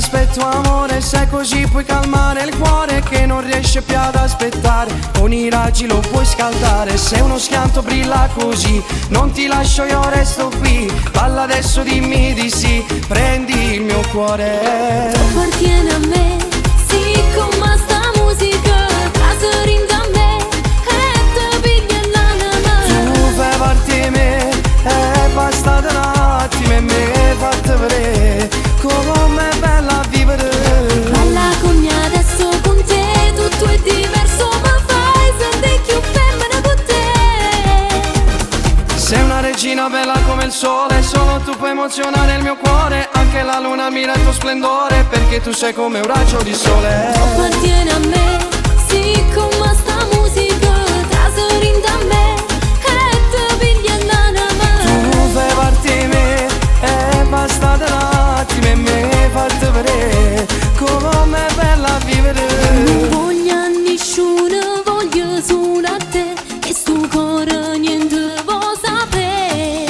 aspetto amore, se così puoi calmare il cuore che non riesce più ad aspettare. Con i raggi lo puoi scaldare, se uno schianto brilla così, non ti lascio, io resto qui. Balla adesso, dimmi di sì, prendi il mio cuore. Tu appartieni a me, sì, come sta musica, traserind a me, e te piglia l'anima. Tu fai parte di me, è bastato un attimo e mi hai fatto vedere come è bella vivere. Balla con me adesso, con te tutto è diverso, ma fai sentire più femmina con te. Sei una regina bella come il sole, solo tu puoi emozionare il mio cuore. Anche la luna mira il tuo splendore, perché tu sei come un raggio di sole. Tu appartieni a me, sì, come sta musica, traserind a me, e te piglia l'anima. Tu fai parte di me, è bastato un attimo e mi hai fatto vedere come è bella vivere. Non voglio a nessuno, voglio solo a te, e sto cuore niente vuoi sapere.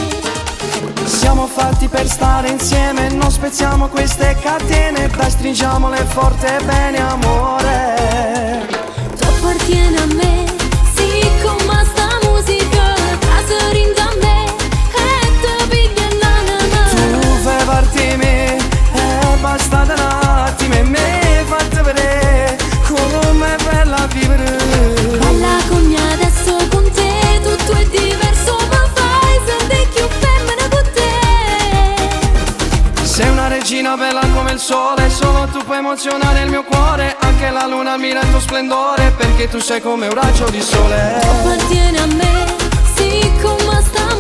Siamo fatti per stare insieme, non spezziamo queste catene, dai stringiamole forte e bene amore. Tu appartieni a me, sì, come sta musica, traserind a me, e te piglia l'anima. Tu fai parte di me, è bastato un attimo e mi hai fatto vedere come è bella vivere. Balla con me adesso, con te tutto è diverso, ma fai sentire più femmina con te. Sei una regina bella come il sole, solo tu puoi emozionare il mio cuore. Anche la luna mira il tuo splendore, perché tu sei come un raggio di sole. Tu appartieni a me, sì, come sta